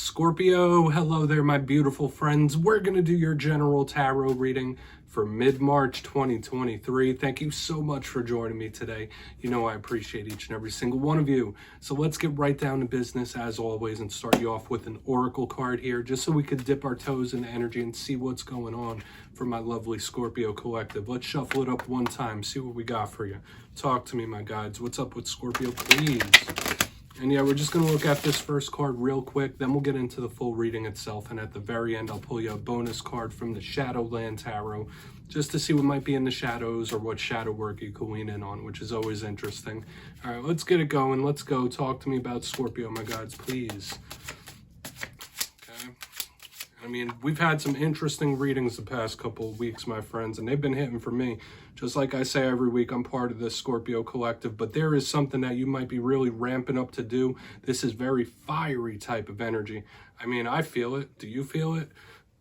Scorpio, hello there, my beautiful friends. We're going to do your general tarot reading for mid-March 2023. Thank you so much for joining me today. You know I appreciate each and every single one of you. So let's get right down to business as always and start you off with an oracle card here, just so we could dip our toes in the energy and see what's going on for my lovely Scorpio collective. Let's shuffle it up one time, see what we got for you. Talk to me, my guides. What's up with Scorpio, please? And yeah, we're just going to look at this first card real quick, then we'll get into the full reading itself. And at the very end, I'll pull you a bonus card from the Shadowland Tarot, just to see what might be in the shadows or what shadow work you can lean in on, which is always interesting. All right, let's get it going. Let's go. Talk to me about Scorpio, my guides, please. Okay. I mean, we've had some interesting readings the past couple of weeks, my friends, and they've been hitting for me. Just like I say every week, I'm part of this Scorpio collective, but there is something that you might be really ramping up to do. This is very fiery type of energy. I mean, I feel it. Do you feel it?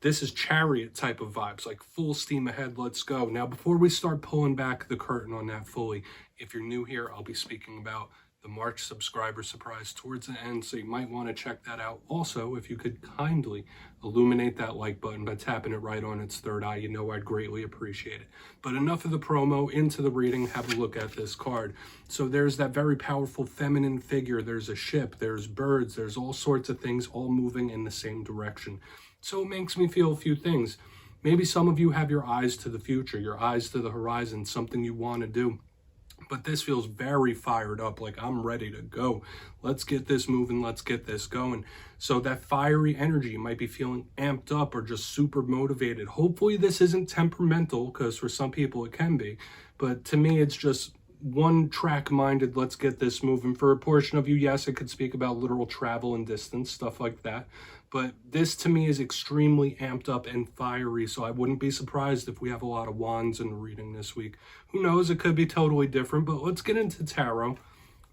This is chariot type of vibes, like full steam ahead, let's go. Now, before we start pulling back the curtain on that fully, if you're new here, I'll be speaking about the March subscriber surprise towards the end, so you might want to check that out. Also, if you could kindly illuminate that like button by tapping it right on its third eye, you know I'd greatly appreciate it. But enough of the promo, into the reading. Have a look at this card. So there's that very powerful feminine figure. There's a ship, there's birds, there's all sorts of things all moving in the same direction. So it makes me feel a few things. Maybe some of you have your eyes to the future, your eyes to the horizon, something you want to do. But this feels very fired up, like I'm ready to go. Let's get this moving, let's get this going. So that fiery energy, you might be feeling amped up or just super motivated. Hopefully this isn't temperamental, because for some people it can be. But to me, it's just one track minded, let's get this moving. For a portion of you, yes, it could speak about literal travel and distance, stuff like that. But this to me is extremely amped up and fiery, so I wouldn't be surprised if we have a lot of wands in the reading this week. Who knows, it could be totally different, but let's get into tarot.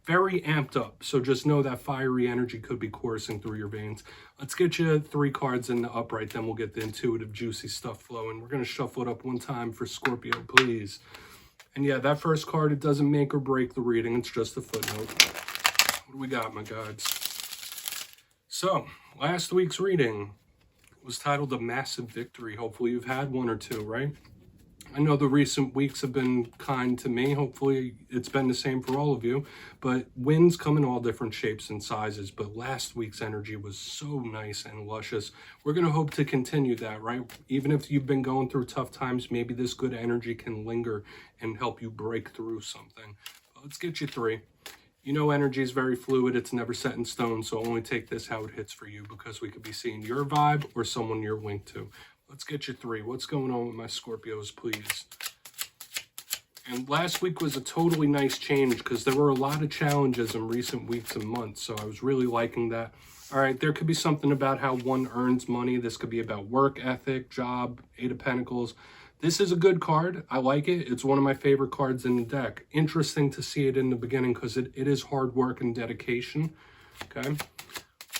Very amped up, so just know that fiery energy could be coursing through your veins. Let's get you 3 cards in the upright, then we'll get the intuitive, juicy stuff flowing. We're going to shuffle it up one time for Scorpio, please. And yeah, that first card, it doesn't make or break the reading, it's just a footnote. What do we got, my guides? So, last week's reading was titled A Massive Victory. Hopefully you've had one or two, right? I know the recent weeks have been kind to me. Hopefully it's been the same for all of you. But wins come in all different shapes and sizes. But last week's energy was so nice and luscious. We're going to hope to continue that, right? Even if you've been going through tough times, maybe this good energy can linger and help you break through something. But let's get you 3. You know, energy is very fluid. It's never set in stone, so only take this how it hits for you, because we could be seeing your vibe or someone you're linked to. Let's get you 3. What's going on with my Scorpios, please? And last week was a totally nice change, because there were a lot of challenges in recent weeks and months, so I was really liking that. All right, there could be something about how one earns money. This could be about work ethic, job, 8 of Pentacles. This is a good card. I like it. It's one of my favorite cards in the deck. Interesting to see it in the beginning, because it is hard work and dedication. Okay.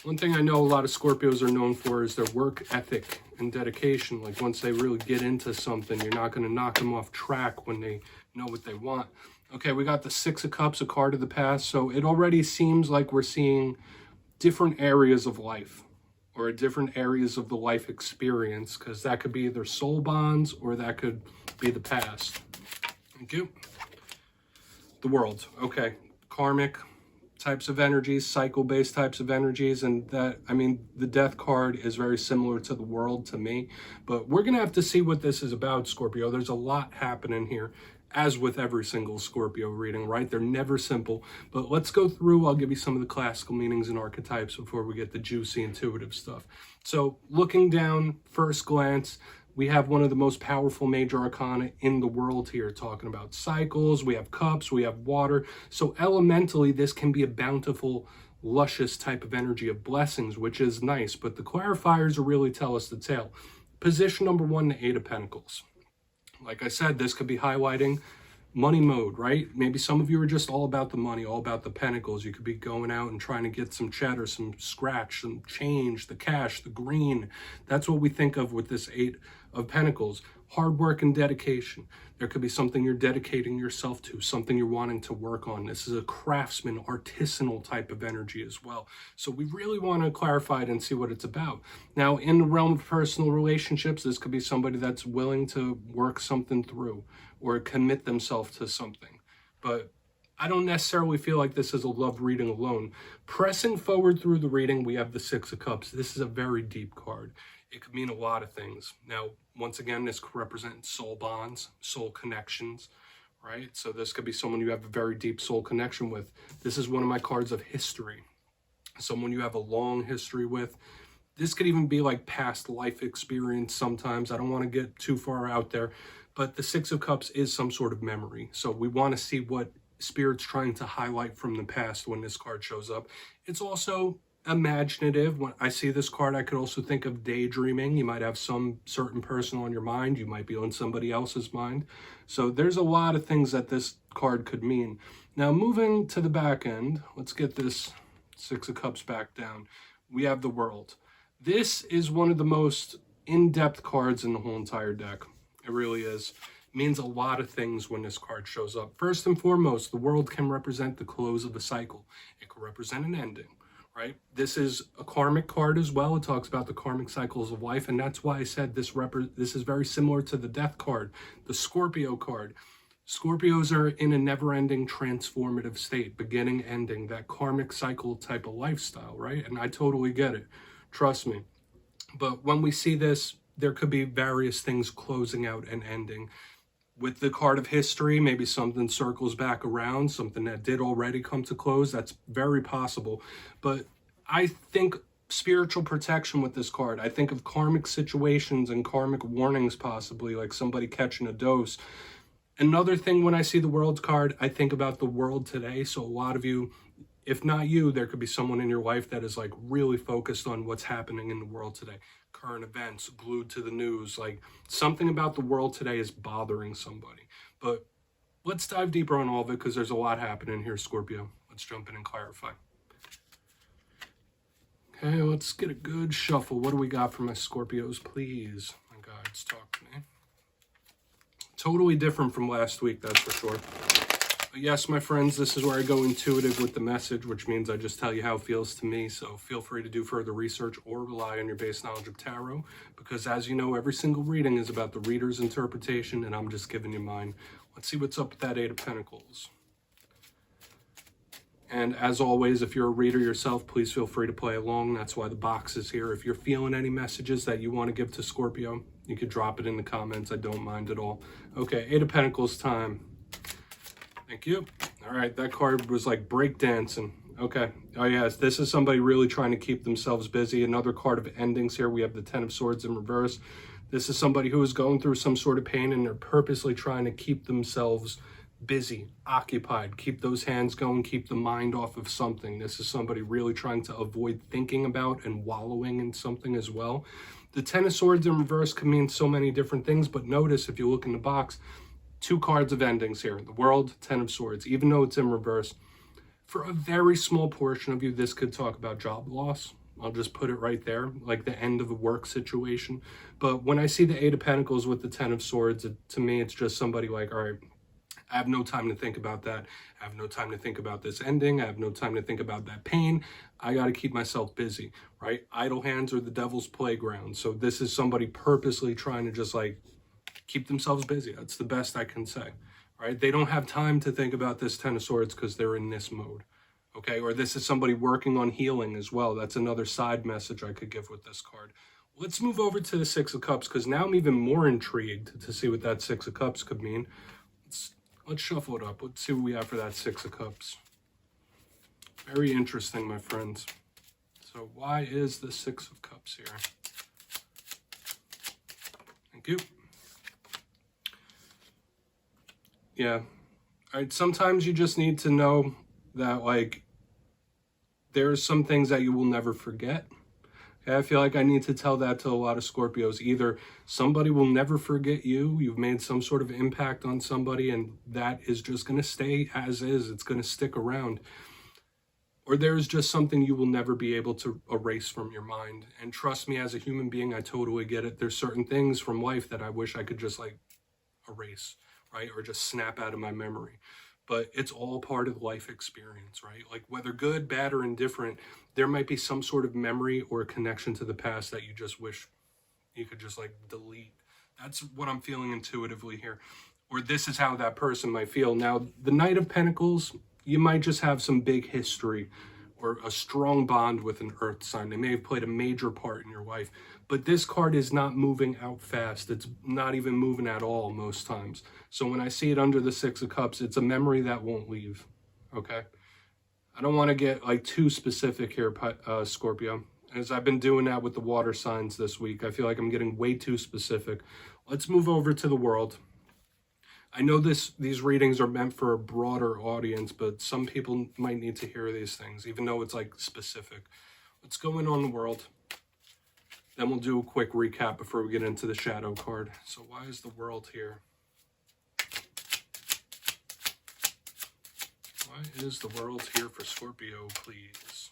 One thing I know a lot of Scorpios are known for is their work ethic and dedication. Like once they really get into something, you're not going to knock them off track when they know what they want. Okay, we got the 6 of Cups, a card of the past. So it already seems like we're seeing different areas of life, or different areas of the life experience, because that could be either soul bonds or that could be the past. Thank you. The world. Okay. Karmic types of energies, cycle-based types of energies, and that, I mean, the death card is very similar to the world to me, but we're going to have to see what this is about, Scorpio. There's a lot happening here, as with every single Scorpio reading, right? They're never simple, but let's go through. I'll give you some of the classical meanings and archetypes before we get the juicy intuitive stuff. So looking down, first glance, we have one of the most powerful major arcana in the world here, talking about cycles. We have cups, we have water. So elementally, this can be a bountiful, luscious type of energy of blessings, which is nice, but the clarifiers will really tell us the tale. Position number 1, the 8 of Pentacles. Like I said, this could be highlighting money mode, right? Maybe some of you are just all about the money, all about the pentacles. You could be going out and trying to get some cheddar, some scratch, some change, the cash, the green. That's what we think of with this 8 of Pentacles, hard work and dedication. There could be something you're dedicating yourself to, something you're wanting to work on. This is a craftsman, artisanal type of energy as well. So we really want to clarify it and see what it's about. Now, in the realm of personal relationships, this could be somebody that's willing to work something through or commit themselves to something. But I don't necessarily feel like this is a love reading alone. Pressing forward through the reading, we have the Six of Cups. This is a very deep card. It could mean a lot of things. Now, once again, this could represent soul bonds, soul connections, right? So this could be someone you have a very deep soul connection with. This is one of my cards of history. Someone you have a long history with. This could even be like past life experience sometimes. I don't want to get too far out there, but the Six of Cups is some sort of memory. So we want to see what Spirit's trying to highlight from the past when this card shows up. It's also imaginative. When I see this card, I could also think of daydreaming. You might have some certain person on your mind. You might be on somebody else's mind. So there's a lot of things that this card could mean. Now, moving to the back end, let's get this Six of Cups back down. We have the World. This is one of the most in-depth cards in the whole entire deck. It really is. Means a lot of things when this card shows up. First and foremost, the World can represent the close of a cycle. It can represent an ending, right? This is a karmic card as well. It talks about the karmic cycles of life, and that's why I said this is very similar to the Death card, the Scorpio card. Scorpios are in a never-ending transformative state, beginning, ending, that karmic cycle type of lifestyle, right? And I totally get it. Trust me. But when we see this, there could be various things closing out and ending. With the card of history, maybe something circles back around, something that did already come to close. That's very possible. But I think spiritual protection with this card. I think of karmic situations and karmic warnings possibly, like somebody catching a dose. Another thing, when I see the World card, I think about the world today. So a lot of you, if not you, there could be someone in your life that is like really focused on what's happening in the world today. Current events, glued to the news, like something about the world today is bothering somebody. But let's dive deeper on all of it because there's a lot happening here, Scorpio. Let's jump in and clarify. Okay, let's get a good shuffle. What do we got for my Scorpios, please? My guides, talk to me. Totally different from last week, that's for sure. But yes, my friends, this is where I go intuitive with the message, which means I just tell you how it feels to me. So feel free to do further research or rely on your base knowledge of tarot, because as you know, every single reading is about the reader's interpretation, and I'm just giving you mine. Let's see what's up with that Eight of Pentacles. And as always, if you're a reader yourself, please feel free to play along. That's why the box is here. If you're feeling any messages that you want to give to Scorpio, you could drop it in the comments. I don't mind at all. Okay, Eight of Pentacles time. Thank you. All right, that card was like breakdancing. Okay. Oh, yes, this is somebody really trying to keep themselves busy. Another card of endings here. We have the Ten of Swords in reverse. This is somebody who is going through some sort of pain, and they're purposely trying to keep themselves busy, occupied, keep those hands going, keep the mind off of something. This is somebody really trying to avoid thinking about and wallowing in something as well. The Ten of Swords in reverse can mean so many different things, but notice if you look in the box, two cards of endings here. The World, Ten of Swords, even though it's in reverse. For a very small portion of you, this could talk about job loss. I'll just put it right there, like the end of a work situation. But when I see the Eight of Pentacles with the Ten of Swords, to me, it's just somebody like, all right, I have no time to think about that. I have no time to think about this ending. I have no time to think about that pain. I got to keep myself busy, right? Idle hands are the devil's playground. So this is somebody purposely trying to just like keep themselves busy. That's the best I can say, right? They don't have time to think about this Ten of Swords because they're in this mode, okay? Or this is somebody working on healing as well. That's another side message I could give with this card. Let's move over to the Six of Cups because now I'm even more intrigued to see what that Six of Cups could mean. Let's shuffle it up. Let's see what we have for that Six of Cups. Very interesting, my friends. So why is the Six of Cups here? Thank you. Yeah. All right, sometimes you just need to know that, like, there's some things that you will never forget. Okay, I feel like I need to tell that to a lot of Scorpios. Either somebody will never forget you, you've made some sort of impact on somebody, and that is just going to stay as is. It's going to stick around. or there's just something you will never be able to erase from your mind. And trust me, as a human being, I totally get it. There's certain things from life that I wish I could just like erase, right? Or just snap out of my memory. But it's all part of life experience, right? Like whether good, bad, or indifferent, there might be some sort of memory or connection to the past that you just wish you could just like delete. That's what I'm feeling intuitively here. Or this is how that person might feel. Now, the Knight of Pentacles, you might just have some big history or a strong bond with an earth sign. They may have played a major part in your life. But this card is not moving out fast. It's not even moving at all most times. So when I see it under the Six of Cups, it's a memory that won't leave, okay? I don't want to get like too specific here, Scorpio. As I've been doing that with the water signs this week, I feel like I'm getting way too specific. Let's move over to the world. I know these readings are meant for a broader audience, but some people might need to hear these things, even though it's like specific. What's going on in the world? Then we'll do a quick recap before we get into the shadow card. So why is the world here? Why is the world here for Scorpio, please?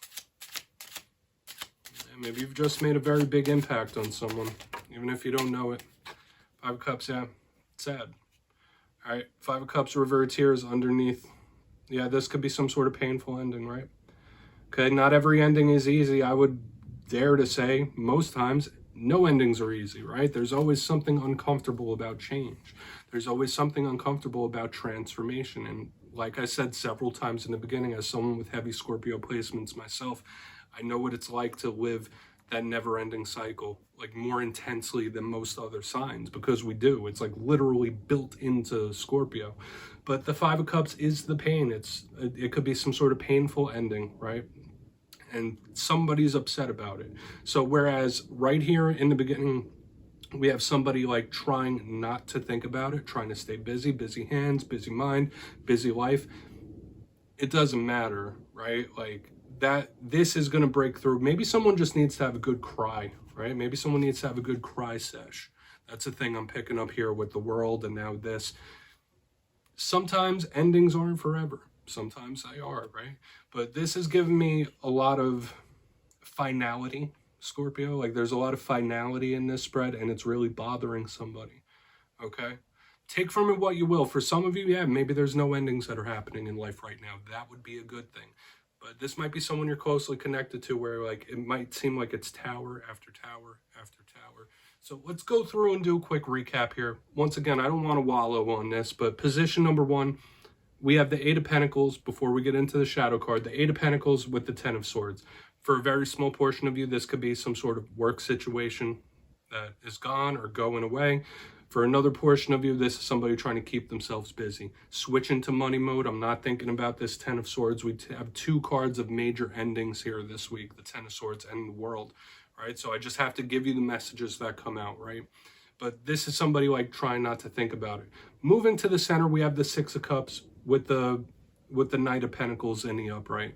Yeah, maybe you've just made a very big impact on someone, even if you don't know it. Five of Cups, yeah, sad. All right, Five of Cups reversed here is underneath. Yeah, this could be some sort of painful ending, right? Okay, not every ending is easy. I would dare to say most times no endings are easy, right? There's always something uncomfortable about change. There's always something uncomfortable about transformation. And like I said several times in the beginning, as someone with heavy Scorpio placements myself, I know what it's like to live that never-ending cycle, like more intensely than most other signs, because we do. It's like literally built into Scorpio. But the Five of Cups is the pain. It could be some sort of painful ending, right? And somebody's upset about it. So whereas right here in the beginning, we have somebody like trying not to think about it, trying to stay busy, busy hands, busy mind, busy life. It doesn't matter, right? Like that, this is going to break through. Maybe someone just needs to have a good cry, right? Maybe someone needs to have a good cry sesh. That's the thing I'm picking up here with the world and now this. Sometimes endings aren't forever. Sometimes they are, right? But this has given me a lot of finality, Scorpio. Like there's a lot of finality in this spread and it's really bothering somebody, okay? Take from it what you will. For some of you, yeah, maybe there's no endings that are happening in life right now. That would be a good thing. But this might be someone you're closely connected to where like it might seem like it's tower after tower after tower. So let's go through and do a quick recap here. Once again, I don't want to wallow on this, but position number one, we have the Eight of Pentacles before we get into the shadow card. The Eight of Pentacles with the Ten of Swords. For a very small portion of you, this could be some sort of work situation that is gone or going away. For another portion of you, this is somebody trying to keep themselves busy. Switch into money mode. I'm not thinking about this Ten of Swords. We have two cards of major endings here this week, the Ten of Swords and the World, right? So I just have to give you the messages that come out, right? But this is somebody like trying not to think about it. Moving to the center, we have the Six of Cups with the Knight of Pentacles in the upright.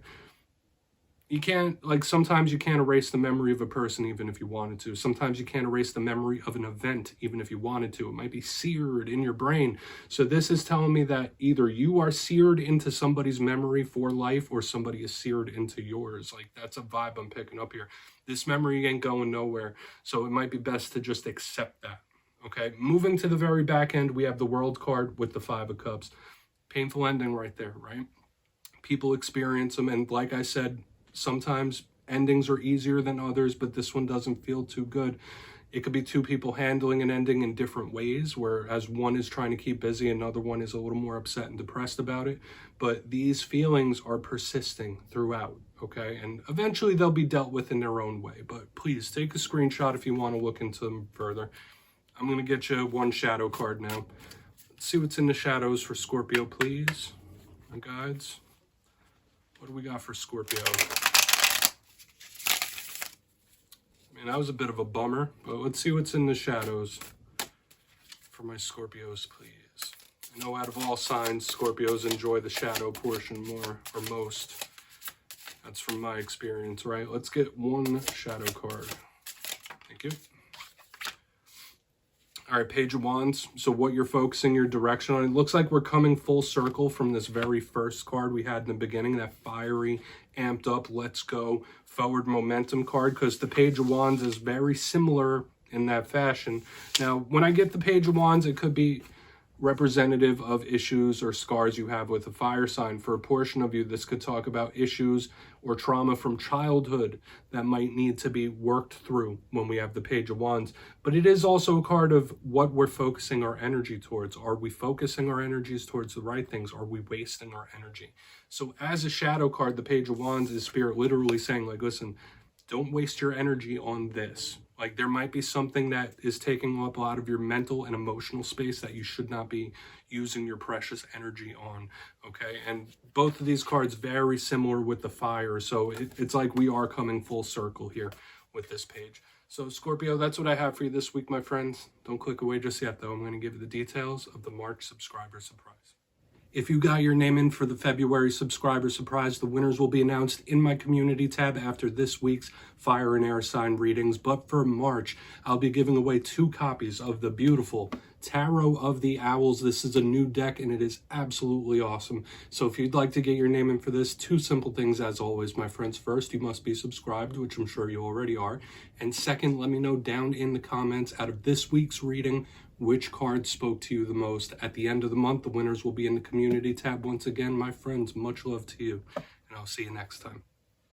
You can't, like sometimes you can't erase the memory of a person even if you wanted to. Sometimes you can't erase the memory of an event even if you wanted to. It might be seared in your brain. So this is telling me that either you are seared into somebody's memory for life or somebody is seared into yours. Like that's a vibe I'm picking up here. This memory ain't going nowhere. So it might be best to just accept that. Okay, moving to the very back end, we have the World card with the Five of Cups. Painful ending right there, right? People experience them. And like I said, sometimes endings are easier than others, but this one doesn't feel too good. It could be two people handling an ending in different ways, whereas one is trying to keep busy, another one is a little more upset and depressed about it. But these feelings are persisting throughout, okay? And eventually they'll be dealt with in their own way. But please take a screenshot if you want to look into them further. I'm going to get you one shadow card now. Let's see what's in the shadows for Scorpio, please. My guides. What do we got for Scorpio? I mean, that was a bit of a bummer, but let's see what's in the shadows for my Scorpios, please. I know out of all signs, Scorpios enjoy the shadow portion more, or most. That's from my experience, right? Let's get one shadow card. Thank you. All right, Page of Wands. So what you're focusing your direction on, it looks like we're coming full circle from this very first card we had in the beginning, that fiery, amped up, let's go, forward momentum card, because the Page of Wands is very similar in that fashion. Now, when I get the Page of Wands, it could be representative of issues or scars you have with a fire sign. For a portion of you, this could talk about issues or trauma from childhood that might need to be worked through when we have the Page of Wands. But it is also a card of what we're focusing our energy towards. Are we focusing our energies towards the right things? Are we wasting our energy? So as a shadow card, the Page of Wands is Spirit literally saying, like, listen, don't waste your energy on this. Like, there might be something that is taking up a lot of your mental and emotional space that you should not be using your precious energy on, okay? And both of these cards very similar with the fire, so it's like we are coming full circle here with this page. So, Scorpio, that's what I have for you this week, my friends. Don't click away just yet, though. I'm going to give you the details of the March subscriber surprise. If you got your name in for the February subscriber surprise, the winners will be announced in my community tab after this week's fire and air sign readings. But for March, I'll be giving away 2 copies of the beautiful Tarot of the Owls. This is a new deck and it is absolutely awesome. So if you'd like to get your name in for this, 2 simple things as always, my friends. First, you must be subscribed, which I'm sure you already are. And second, let me know down in the comments, out of this week's reading, which card spoke to you the most. At the end of the month, the winners will be in the community tab. Once again, my friends, much love to you, and I'll see you next time.